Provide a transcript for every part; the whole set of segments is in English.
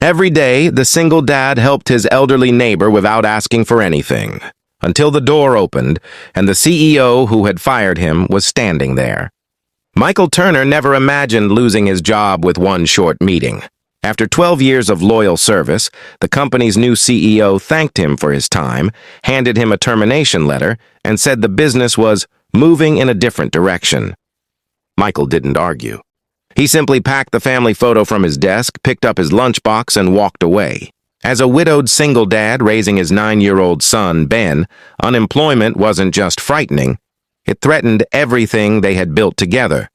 Every day, the single dad helped his elderly neighbor without asking for anything, until the door opened and the CEO who had fired him was standing there. Michael Turner never imagined losing his job with one short meeting. After 12 years of loyal service, the company's new CEO thanked him for his time, handed him a termination letter, and said the business was moving in a different direction. Michael didn't argue. He simply packed the family photo from his desk, picked up his lunchbox, and walked away. As a widowed single dad raising his 9-year-old son, Ben, unemployment wasn't just frightening, it threatened everything they had built together.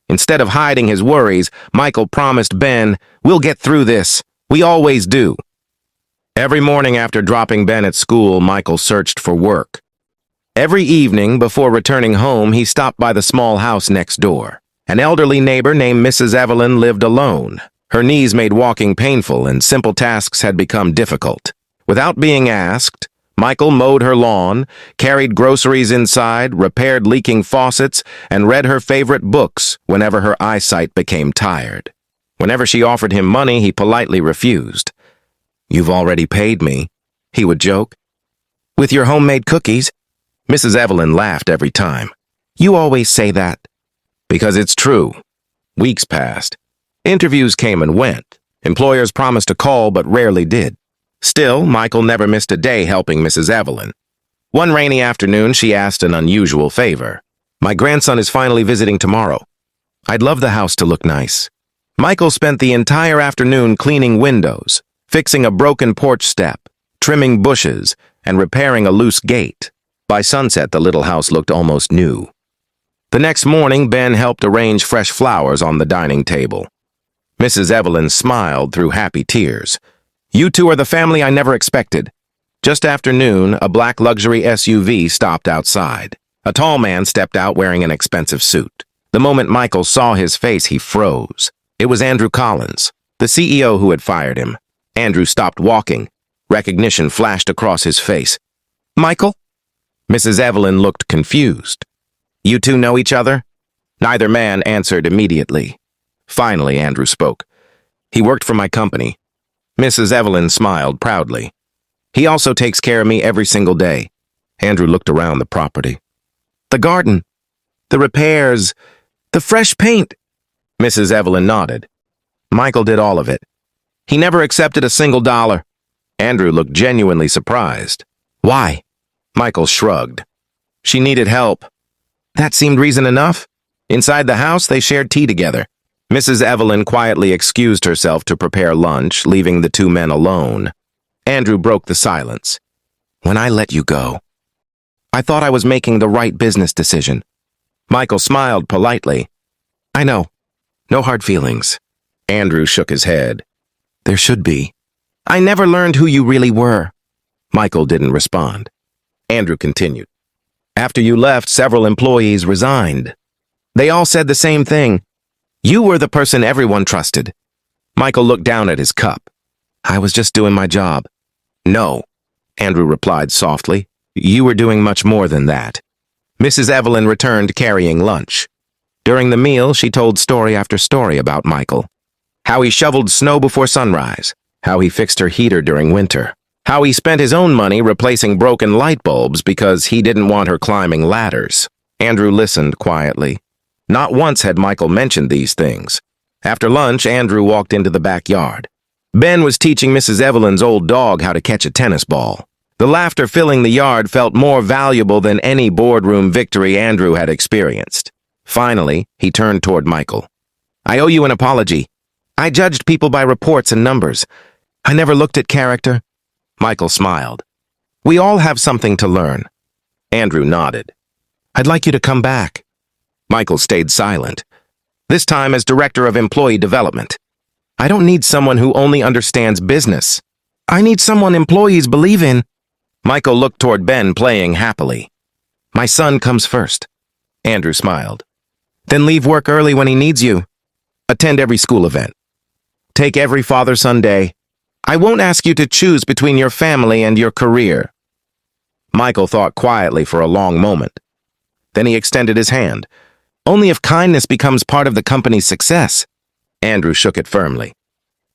Instead of hiding his worries, Michael promised Ben, "We'll get through this. We always do." Every morning after dropping Ben at school, Michael searched for work. Every evening before returning home, he stopped by the small house next door. An elderly neighbor named Mrs. Evelyn lived alone. Her knees made walking painful and simple tasks had become difficult. Without being asked, Michael mowed her lawn, carried groceries inside, repaired leaking faucets, and read her favorite books whenever her eyesight became tired. Whenever she offered him money, he politely refused. "You've already paid me," he would joke. "With your homemade cookies?" Mrs. Evelyn laughed every time. "You always say that." Because it's true. Weeks passed. Interviews came and went. Employers promised to call but rarely did. Still, Michael never missed a day helping Mrs. Evelyn. One rainy afternoon, she asked an unusual favor. "My grandson is finally visiting tomorrow. I'd love the house to look nice." Michael spent the entire afternoon cleaning windows, fixing a broken porch step, trimming bushes, and repairing a loose gate. By sunset, the little house looked almost new. The next morning, Ben helped arrange fresh flowers on the dining table. Mrs. Evelyn smiled through happy tears. "You two are the family I never expected." Just after noon, a black luxury SUV stopped outside. A tall man stepped out wearing an expensive suit. The moment Michael saw his face, he froze. It was Andrew Collins, the CEO who had fired him. Andrew stopped walking. Recognition flashed across his face. "Michael?" Mrs. Evelyn looked confused. "You two know each other?" Neither man answered immediately. Finally, Andrew spoke. "He worked for my company." Mrs. Evelyn smiled proudly. "He also takes care of me every single day." Andrew looked around the property. "The garden, the repairs, the fresh paint." Mrs. Evelyn nodded. "Michael did all of it. He never accepted a single dollar." Andrew looked genuinely surprised. "Why?" Michael shrugged. "She needed help." That seemed reason enough. Inside the house, they shared tea together. Mrs. Evelyn quietly excused herself to prepare lunch, leaving the two men alone. Andrew broke the silence. "When I let you go, I thought I was making the right business decision." Michael smiled politely. "I know. No hard feelings." Andrew shook his head. "There should be." "I never learned who you really were." Michael didn't respond. Andrew continued. "After you left, several employees resigned. They all said the same thing. You were the person everyone trusted." Michael looked down at his cup. "I was just doing my job." "No," Andrew replied softly. "You were doing much more than that." Mrs. Evelyn returned carrying lunch. During the meal, she told story after story about Michael. How he shoveled snow before sunrise, how he fixed her heater during winter, how he spent his own money replacing broken light bulbs because he didn't want her climbing ladders. Andrew listened quietly. Not once had Michael mentioned these things. After lunch, Andrew walked into the backyard. Ben was teaching Mrs. Evelyn's old dog how to catch a tennis ball. The laughter filling the yard felt more valuable than any boardroom victory Andrew had experienced. Finally, he turned toward Michael. "I owe you an apology. I judged people by reports and numbers. I never looked at character." Michael smiled. "We all have something to learn." Andrew nodded. "I'd like you to come back." Michael stayed silent, this time as Director of Employee Development. "I don't need someone who only understands business. I need someone employees believe in." Michael looked toward Ben playing happily. "My son comes first." Andrew smiled. "Then leave work early when he needs you. Attend every school event. Take every Father-Son Day. I won't ask you to choose between your family and your career." Michael thought quietly for a long moment. Then he extended his hand. "Only if kindness becomes part of the company's success." Andrew shook it firmly.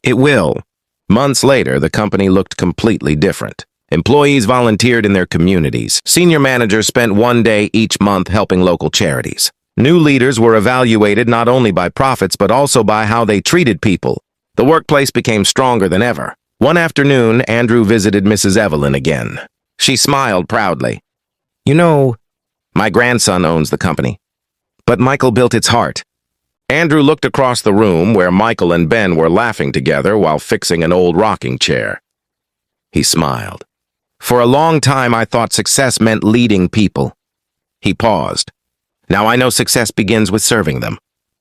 "It will. Months later, the company looked completely different. Employees volunteered in their communities. Senior managers spent one day each month helping local charities. New leaders were evaluated not only by profits but also by how they treated people. The workplace became stronger than ever. One afternoon, Andrew visited Mrs. Evelyn again. She smiled proudly. "You know, my grandson owns the company, but Michael built its heart." Andrew looked across the room where Michael and Ben were laughing together while fixing an old rocking chair. He smiled. "For a long time, I thought success meant leading people." He paused. "Now I know success begins with serving them."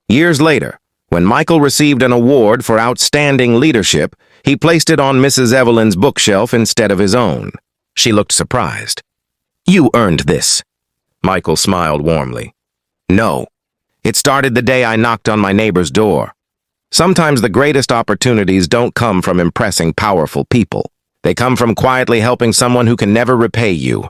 Years later, when Michael received an award for outstanding leadership, he placed it on Mrs. Evelyn's bookshelf instead of his own. She looked surprised. "You earned this." Michael smiled warmly. "No. It started the day I knocked on my neighbor's door." Sometimes the greatest opportunities don't come from impressing powerful people. They come from quietly helping someone who can never repay you.